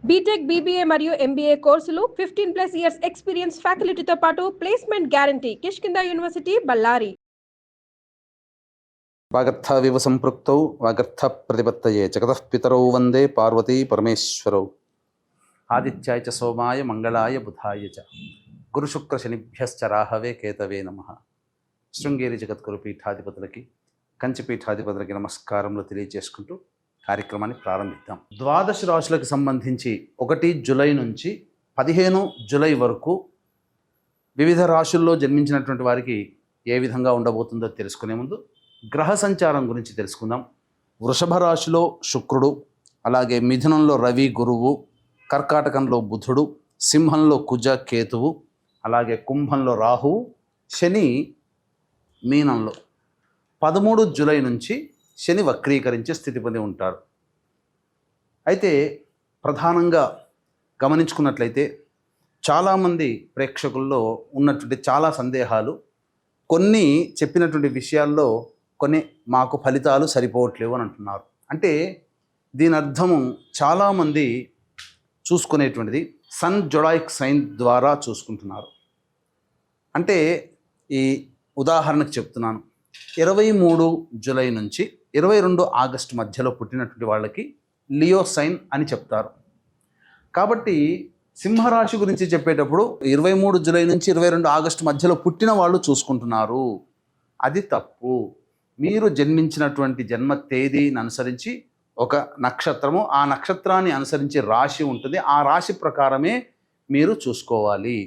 BTech, BBA మరియు MBA కోర్సులు 15+ years experience ఫ్యాకల్టీతో పాటు placement guarantee. Kishkinda university, Ballari. వాగర్థవివ సంపృక్తౌ వాగర్థ ప్రతిపత్తయే జగతః పితరౌ వందే పార్వతీ పరమేశ్వరౌ. ఆదిత్యాయ చ సోమాయ మంగళాయ బుధాయ చ గురుశుక్ర శనిభ్యశ్చ రాహవే కేతవే నమః. శృంగేరి జగద్గురు పీఠాధిపతులకి, కంచి పీఠాధిపతులకి నమస్కారములు తెలియజేసుకుంటూ కార్యక్రమాన్ని ప్రారంభిద్దాం. ద్వాదశ రాశులకు సంబంధించి 1 జూలై నుంచి 15 జూలై వరకు వివిధ రాశుల్లో జన్మించినటువంటి వారికి ఏ విధంగా ఉండబోతుందో తెలుసుకునే ముందు గ్రహ సంచారం గురించి తెలుసుకుందాం. వృషభ రాశిలో శుక్రుడు, అలాగే మిథునంలో రవి గురువు, కర్కాటకంలో బుధుడు, సింహంలో కుజ కేతువు, అలాగే కుంభంలో రాహువు, శని మీనంలో. 13 జూలై నుంచి శని వక్రీకరించే స్థితి పొంది ఉంటారు. అయితే ప్రధానంగా గమనించుకున్నట్లయితే చాలామంది ప్రేక్షకుల్లో ఉన్నటువంటి చాలా సందేహాలు, కొన్ని చెప్పినటువంటి విషయాల్లో కొన్ని మాకు ఫలితాలు సరిపోవట్లేవు అని అంటున్నారు. అంటే దీని అర్థము చాలామంది చూసుకునేటువంటిది సన్ జొడాయిక్ సైన్ ద్వారా చూసుకుంటున్నారు. అంటే ఈ ఉదాహరణకు చెప్తున్నాను, 23 జూలై నుంచి 22 ఆగస్టు మధ్యలో పుట్టినటువంటి వాళ్ళకి లియో సైన్ అని చెప్తారు. కాబట్టి సింహరాశి గురించి చెప్పేటప్పుడు 23 జూలై నుంచి 22 ఆగస్టు మధ్యలో పుట్టిన వాళ్ళు చూసుకుంటున్నారు. అది తప్పు. మీరు జన్మించినటువంటి జన్మ తేదీని అనుసరించి ఒక నక్షత్రము, ఆ నక్షత్రాన్ని అనుసరించి రాశి ఉంటుంది. ఆ రాశి ప్రకారమే మీరు చూసుకోవాలి.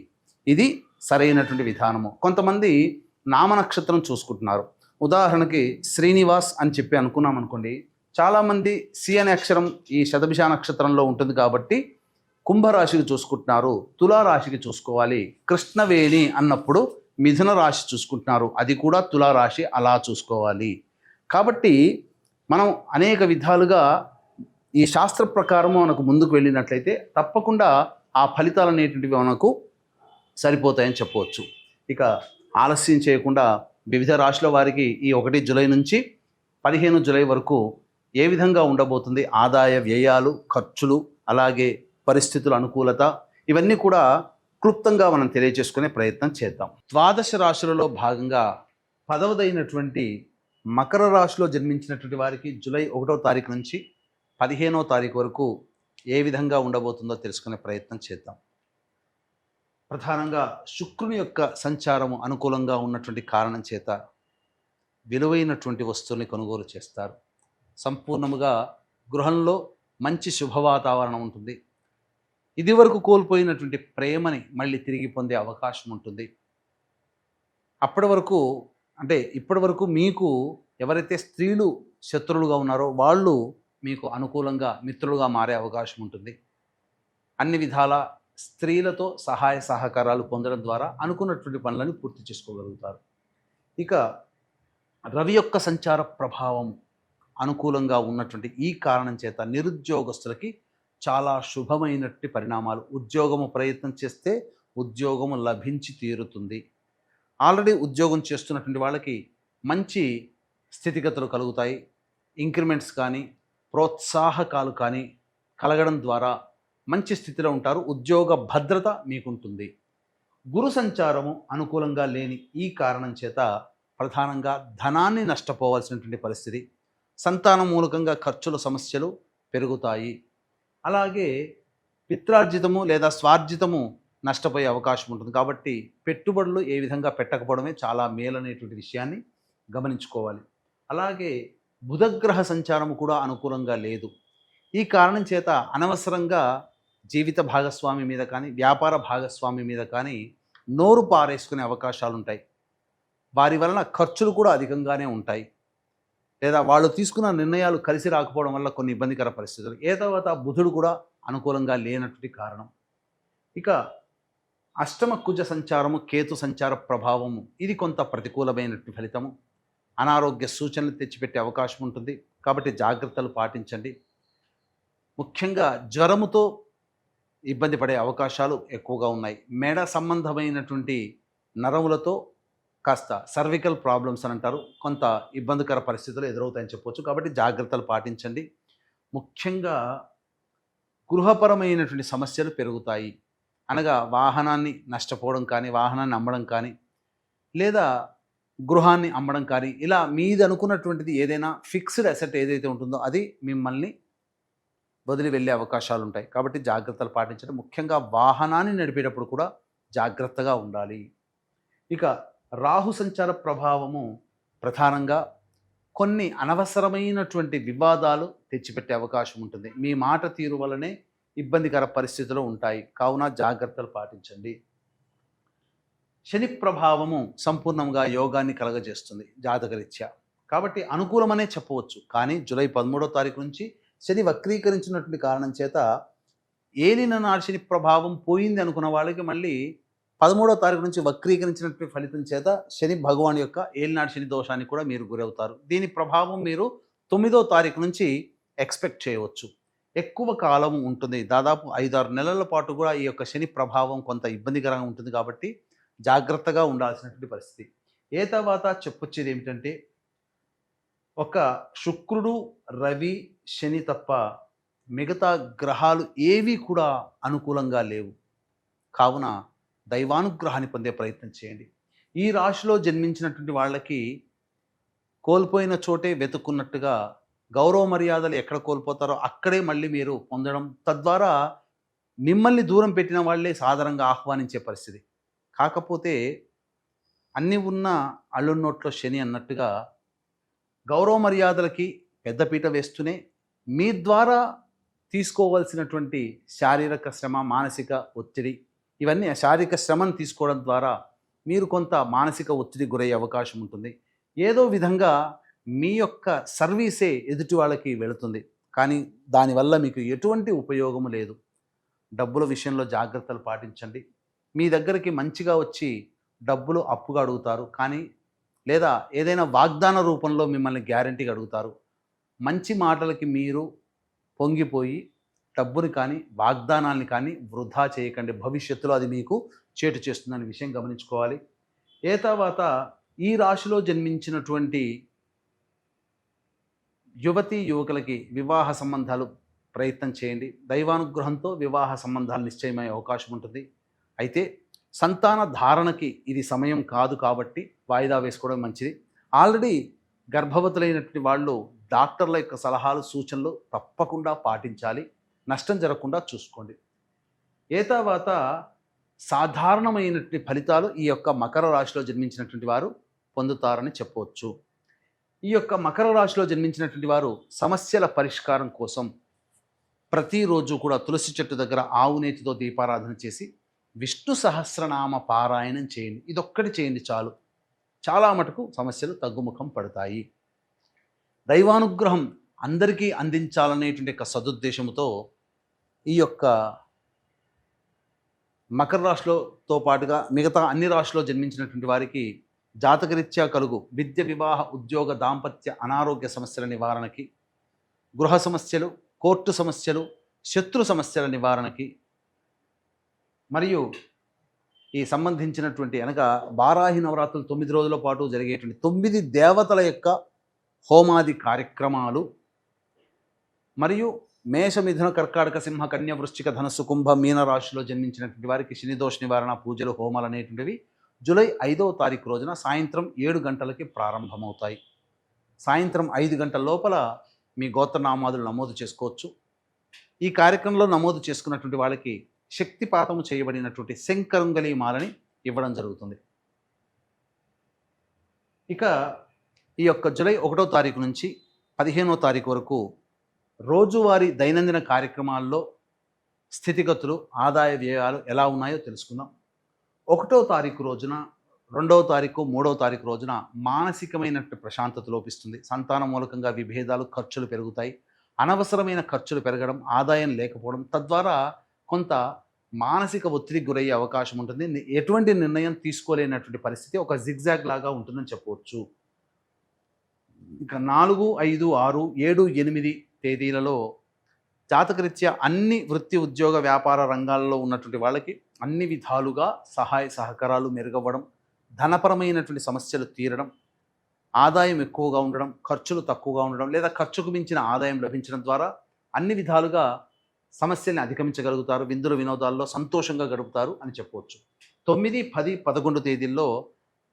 ఇది సరైనటువంటి విధానము. కొంతమంది నామ నక్షత్రం చూసుకుంటున్నారు. ఉదాహరణకి శ్రీనివాస్ అని చెప్పి అనుకున్నాం అనుకోండి, చాలామంది సి అనే అక్షరం ఈ శతభిష నక్షత్రంలో ఉంటుంది కాబట్టి కుంభరాశికి చూసుకుంటున్నారు, తులారాశికి చూసుకోవాలి. కృష్ణవేణి అన్నప్పుడు మిథున రాశి చూసుకుంటున్నారు, అది కూడా తులారాశి, అలా చూసుకోవాలి. కాబట్టి మనం అనేక విధాలుగా ఈ శాస్త్ర ప్రకారము మనకు ముందుకు వెళ్ళినట్లయితే తప్పకుండా ఆ ఫలితాలు అనేటువంటివి మనకు సరిపోతాయని చెప్పవచ్చు. ఇక ఆలస్యం చేయకుండా వివిధ రాశుల వారికి ఈ 1 జూలై నుంచి 15 జూలై వరకు ఏ విధంగా ఉండబోతుంది, ఆదాయ వ్యయాలు, ఖర్చులు, అలాగే పరిస్థితుల అనుకూలత, ఇవన్నీ కూడా క్లుప్తంగా మనం తెలియజేసుకునే ప్రయత్నం చేద్దాం. ద్వాదశ రాశులలో భాగంగా 10వదైనటువంటి మకర రాశిలో జన్మించినటువంటి వారికి జూలై 1వ తారీఖు నుంచి 15వ తారీఖు వరకు ఏ విధంగా ఉండబోతుందో తెలుసుకునే ప్రయత్నం చేద్దాం. ప్రధానంగా శుక్రుని యొక్క సంచారము అనుకూలంగా ఉన్నటువంటి కారణం చేత విలువైనటువంటి వస్తువుల్ని కొనుగోలు చేస్తారు. సంపూర్ణముగా గృహంలో మంచి శుభవాతావరణం ఉంటుంది. ఇదివరకు కోల్పోయినటువంటి ప్రేమని మళ్ళీ తిరిగి పొందే అవకాశం ఉంటుంది. ఇప్పటి వరకు మీకు ఎవరైతే స్త్రీలు శత్రువులుగా ఉన్నారో వాళ్ళు మీకు అనుకూలంగా మిత్రులుగా మారే అవకాశం ఉంటుంది. అన్ని విధాల స్త్రీలతో సహాయ సహకారాలు పొందడం ద్వారా అనుకున్నటువంటి పనులను పూర్తి చేసుకోగలుగుతారు. ఇక రవి యొక్క సంచార ప్రభావం అనుకూలంగా ఉన్నటువంటి ఈ కారణం చేత నిరుద్యోగస్తులకి చాలా శుభమైనటువంటి పరిణామాలు. ఉద్యోగము ప్రయత్నం చేస్తే ఉద్యోగము లభించి తీరుతుంది. ఆల్రెడీ ఉద్యోగం చేస్తున్నటువంటి వాళ్ళకి మంచి స్థితిగతులు కలుగుతాయి. ఇంక్రిమెంట్స్ కానీ ప్రోత్సాహకాలు కానీ కలగడం ద్వారా మంచి స్థితిలో ఉంటారు. ఉద్యోగ భద్రత మీకుంటుంది. గురు సంచారము అనుకూలంగా లేని ఈ కారణం చేత ప్రధానంగా ధనాన్ని నష్టపోవాల్సినటువంటి పరిస్థితి, సంతానం మూలకంగా ఖర్చుల సమస్యలు పెరుగుతాయి. అలాగే పిత్రార్జితము లేదా స్వార్జితము నష్టపోయే అవకాశం ఉంటుంది. కాబట్టి పెట్టుబడులు ఏ విధంగా పెట్టకపోవడమే చాలా మేలనేటువంటి విషయాన్ని గమనించుకోవాలి. అలాగే బుధగ్రహ సంచారము కూడా అనుకూలంగా లేదు. ఈ కారణం చేత అనవసరంగా జీవిత భాగస్వామి మీద కానీ వ్యాపార భాగస్వామి మీద కానీ నోరు పారేసుకునే అవకాశాలు ఉంటాయి. వారి వలన ఖర్చులు కూడా అధికంగానే ఉంటాయి. లేదా వాళ్ళు తీసుకున్న నిర్ణయాలు కలిసి రాకపోవడం వల్ల కొన్ని ఇబ్బందికర పరిస్థితులు. తర్వాత బుధుడు కూడా అనుకూలంగా లేనటువంటి కారణం. ఇక అష్టమ కుజ సంచారము, కేతు సంచార ప్రభావము, ఇది కొంత ప్రతికూలమైనటువంటి ఫలితము. అనారోగ్య సూచనలు తెచ్చిపెట్టే అవకాశం ఉంటుంది. కాబట్టి జాగ్రత్తలు పాటించండి. ముఖ్యంగా జ్వరముతో ఇబ్బంది పడే అవకాశాలు ఎక్కువగా ఉన్నాయి. మెడ సంబంధమైనటువంటి నరములతో కాస్త సర్వికల్ ప్రాబ్లమ్స్ అని అంటారు, కొంత ఇబ్బందికర పరిస్థితులు ఎదురవుతాయని చెప్పవచ్చు. కాబట్టి జాగ్రత్తలు పాటించండి. ముఖ్యంగా గృహపరమైనటువంటి సమస్యలు పెరుగుతాయి. అనగా వాహనాన్ని నష్టపోవడం కానీ, వాహనాన్ని అమ్మడం కానీ, లేదా గృహాన్ని అమ్మడం కానీ, ఇలా మీది అనుకున్నటువంటిది ఏదైనా ఫిక్స్డ్ అసెట్ ఏదైతే ఉంటుందో అది మిమ్మల్ని వదిలి వెళ్ళే అవకాశాలు ఉంటాయి. కాబట్టి జాగ్రత్తలు పాటించడం, ముఖ్యంగా వాహనాన్ని నడిపేటప్పుడు కూడా జాగ్రత్తగా ఉండాలి. ఇక రాహు సంచార ప్రభావము ప్రధానంగా కొన్ని అనవసరమైనటువంటి వివాదాలు తెచ్చిపెట్టే అవకాశం ఉంటుంది. మీ మాట తీరు వల్లనే ఇబ్బందికర పరిస్థితులు ఉంటాయి. కావున జాగ్రత్తలు పాటించండి. శని ప్రభావము సంపూర్ణంగా యోగాన్ని కలగజేస్తుంది జాతకరీత్యా. కాబట్టి అనుకూలమనే చెప్పవచ్చు. కానీ జూలై 13వ తారీఖు నుంచి శని వక్రీకరించినటువంటి కారణం చేత ఏలిన నాడు శని ప్రభావం పోయింది అనుకున్న వాళ్ళకి మళ్ళీ 13వ తారీఖు నుంచి వక్రీకరించినటువంటి ఫలితం చేత శని భగవాన్ యొక్క ఏలినాడు శని దోషానికి కూడా మీరు గురవుతారు. దీని ప్రభావం మీరు 9వ తారీఖు నుంచి ఎక్స్పెక్ట్ చేయవచ్చు. ఎక్కువ కాలం ఉంటుంది. దాదాపు 5-6 నెలల పాటు కూడా ఈ యొక్క శని ప్రభావం కొంత ఇబ్బందికరంగా ఉంటుంది. కాబట్టి జాగ్రత్తగా ఉండాల్సినటువంటి పరిస్థితి. ఏ తర్వాత చెప్పొచ్చేది ఏమిటంటే, ఒక శుక్రుడు, రవి, శని తప్ప మిగతా గ్రహాలు ఏవి కూడా అనుకూలంగా లేవు. కావున దైవానుగ్రహాన్ని పొందే ప్రయత్నం చేయండి. ఈ రాశిలో జన్మించినటువంటి వాళ్ళకి కోల్పోయిన చోటే వెతుక్కున్నట్టుగా గౌరవ మర్యాదలు ఎక్కడ కోల్పోతారో అక్కడే మళ్ళీ మీరు పొందడం, తద్వారా మిమ్మల్ని దూరం పెట్టిన వాళ్ళే సాధారణంగా ఆహ్వానించే పరిస్థితి. కాకపోతే అన్నీ ఉన్న అల్లున్నోట్లో శని అన్నట్టుగా గౌరవ మర్యాదలకి పెద్దపీట వేస్తూనే మీ ద్వారా తీసుకోవాల్సినటువంటి శారీరక శ్రమ, మానసిక ఒత్తిడి, ఇవన్నీ శారీరక శ్రమను తీసుకోవడం ద్వారా మీరు కొంత మానసిక ఒత్తిడి గురయ్యే అవకాశం ఉంటుంది. ఏదో విధంగా మీ యొక్క సర్వీసే ఎదుటి వాళ్ళకి వెళుతుంది. కానీ దానివల్ల మీకు ఎటువంటి ఉపయోగము లేదు. డబ్బుల విషయంలో జాగ్రత్తలు పాటించండి. మీ దగ్గరికి మంచిగా వచ్చి డబ్బులు అప్పుగా అడుగుతారు, కానీ లేదా ఏదైనా వాగ్దాన రూపంలో మిమ్మల్ని గ్యారంటీగా అడుగుతారు. మంచి మాటలకి మీరు పొంగిపోయి డబ్బుని కానీ వాగ్దానాల్ని కానీ వృధా చేయకండి. భవిష్యత్తులో అది మీకు చేటు చేస్తుందనే విషయం గమనించుకోవాలి. ఏ తర్వాత ఈ రాశిలో జన్మించినటువంటి యువతీ యువకులకి వివాహ సంబంధాలు ప్రయత్నం చేయండి. దైవానుగ్రహంతో వివాహ సంబంధాలు నిశ్చయమయ్యే అవకాశం ఉంటుంది. అయితే సంతాన ధారణకి ఇది సమయం కాదు కాబట్టి వాయిదా వేసుకోవడం మంచిది. ఆల్రెడీ గర్భవతులైనటువంటి వాళ్ళు డాక్టర్ల యొక్క సలహాలు, సూచనలు తప్పకుండా పాటించాలి. నష్టం జరగకుండా చూసుకోండి. ఏ తర్వాత సాధారణమైనటువంటి ఫలితాలు ఈ యొక్క మకర రాశిలో జన్మించినటువంటి వారు పొందుతారని చెప్పవచ్చు. ఈ యొక్క మకర రాశిలో జన్మించినటువంటి వారు సమస్యల పరిష్కారం కోసం ప్రతిరోజు కూడా తులసి చెట్టు దగ్గర ఆవు నేతితో దీపారాధన చేసి విష్ణు సహస్రనామ పారాయణం చేయండి. ఇదొక్కటి చేయండి చాలు. చాలా మటుకు సమస్యలు తగ్గుముఖం పడతాయి. దైవానుగ్రహం అందరికీ అందించాలనేటువంటి ఒక సదుద్దేశంతో ఈ యొక్క మకర రాశిలోతో పాటుగా మిగతా అన్ని రాశిలో జన్మించినటువంటి వారికి జాతకరీత్యా కలుగు విద్య, వివాహ, ఉద్యోగ, దాంపత్య, అనారోగ్య సమస్యల నివారణకి, గృహ సమస్యలు, కోర్టు సమస్యలు, శత్రు సమస్యల నివారణకి, మరియు ఈ సంబంధించినటువంటి అనగా వారాహి నవరాత్రులు 9 రోజుల పాటు జరిగేటువంటి 9 దేవతల యొక్క హోమాది కార్యక్రమాలు, మరియు మేష, మిథున, కర్కాటక, సింహ, కన్య, వృశ్చిక, ధనస్సు, కుంభ, మీన రాశిలో జన్మించినటువంటి వారికి శని దోష నివారణ పూజలు, హోమాలు అనేటువంటివి జూలై 5వ తారీఖు రోజున సాయంత్రం 7 గంటలకి ప్రారంభమవుతాయి. సాయంత్రం 5 గంటల లోపల మీ గోత్రనామాదులు నమోదు చేసుకోవచ్చు. ఈ కార్యక్రమంలో నమోదు చేసుకున్నటువంటి వాళ్ళకి శక్తిపాతము చేయబడినటువంటి శంకరంగలి మాలని ఇవ్వడం జరుగుతుంది. ఇక ఈ యొక్క జూలై 1వ తారీఖు నుంచి 15వ తారీఖు వరకు రోజువారీ దైనందిన కార్యక్రమాల్లో స్థితిగతులు, ఆదాయ వ్యయాలు ఎలా ఉన్నాయో తెలుసుకుందాం. 1వ తారీఖు రోజున, 2వ తారీఖు, 3వ తారీఖు రోజున మానసికమైనటువంటి ప్రశాంతత లోపిస్తుంది. సంతాన మూలకంగా విభేదాలు, ఖర్చులు పెరుగుతాయి. అనవసరమైన ఖర్చులు పెరగడం, ఆదాయం లేకపోవడం, తద్వారా కొంత మానసిక ఒత్తిడికి గురయ్యే అవకాశం ఉంటుంది. ఎటువంటి నిర్ణయం తీసుకోలేనటువంటి పరిస్థితి ఒక జిగ్జాగ్ లాగా ఉంటుందని చెప్పవచ్చు. ఇక 4, 5, 6, 7, 8 తేదీలలో జాతకరీత్యా అన్ని వృత్తి, ఉద్యోగ, వ్యాపార రంగాల్లో ఉన్నటువంటి వాళ్ళకి అన్ని విధాలుగా సహాయ సహకారాలు మెరుగవ్వడం, ధనపరమైనటువంటి సమస్యలు తీరడం, ఆదాయం ఎక్కువగా ఉండడం, ఖర్చులు తక్కువగా ఉండడం, లేదా ఖర్చుకు మించిన ఆదాయం లభించడం ద్వారా అన్ని విధాలుగా సమస్యల్ని అధిగమించగలుగుతారు, విందులు వినోదాల్లో సంతోషంగా గడుపుతారు అని చెప్పవచ్చు. 9, 10, 11 తేదీల్లో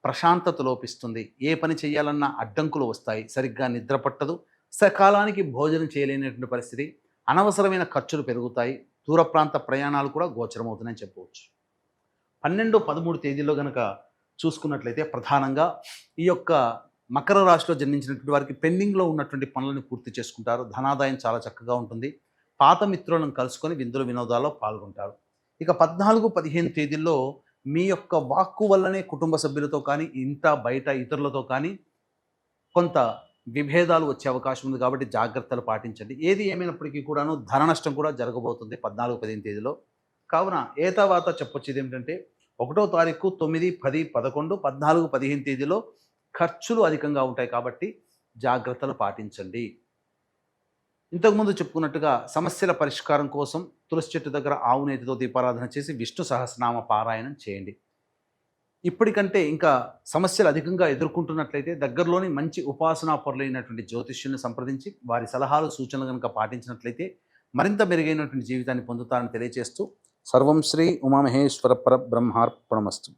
ప్రశాంతత లోపిస్తుంది. ఏ పని చేయాలన్నా అడ్డంకులు వస్తాయి. సరిగ్గా నిద్ర పట్టదు. సకాలానికి భోజనం చేయలేనటువంటి పరిస్థితి. అనవసరమైన ఖర్చులు పెరుగుతాయి. దూర ప్రాంత ప్రయాణాలు కూడా గోచరమవుతున్నాయని చెప్పవచ్చు. 12, 13 తేదీల్లో గనక చూసుకున్నట్లయితే ప్రధానంగా ఈ యొక్క మకర రాశిలో జన్మించినటువంటి వారికి పెండింగ్లో ఉన్నటువంటి పనులను పూర్తి చేసుకుంటారు. ధనాదాయం చాలా చక్కగా ఉంటుంది. పాత మిత్రులను కలుసుకొని విందులు వినోదాల్లో పాల్గొంటారు. ఇక 14, 15 తేదీల్లో మీ యొక్క వాక్కు వల్లనే కుటుంబ సభ్యులతో కానీ, ఇంట బయట ఇతరులతో కానీ కొంత విభేదాలు వచ్చే అవకాశం ఉంది కాబట్టి జాగ్రత్తలు పాటించండి. ఏది ఏమైనప్పటికీ కూడాను ధన నష్టం కూడా జరగబోతుంది 14, 15 తేదీలో. కావున ఏ తర్వాత చెప్పొచ్చేది ఏమిటంటే 1వ తారీఖు 9, 10, 11, 14, 15 తేదీలో ఖర్చులు అధికంగా ఉంటాయి కాబట్టి జాగ్రత్తలు పాటించండి. ఇంతకుముందు చెప్పుకున్నట్టుగా సమస్యల పరిష్కారం కోసం తులసి చెట్టు దగ్గర ఆవు నేతితో దీపారాధన చేసి విష్ణు సహస్రనామ పారాయణం చేయండి. ఇప్పటికంటే ఇంకా సమస్యలు అధికంగా ఎదుర్కొంటున్నట్లయితే దగ్గరలోని మంచి ఉపాసనా పరులైనటువంటి జ్యోతిష్యుల్ని సంప్రదించి వారి సలహాలు సూచనలు కనుక పాటించినట్లయితే మరింత మెరుగైనటువంటి జీవితాన్ని పొందుతారని తెలియజేస్తూ సర్వం శ్రీ ఉమామహేశ్వర పరబ్రహ్మార్పణమస్తు.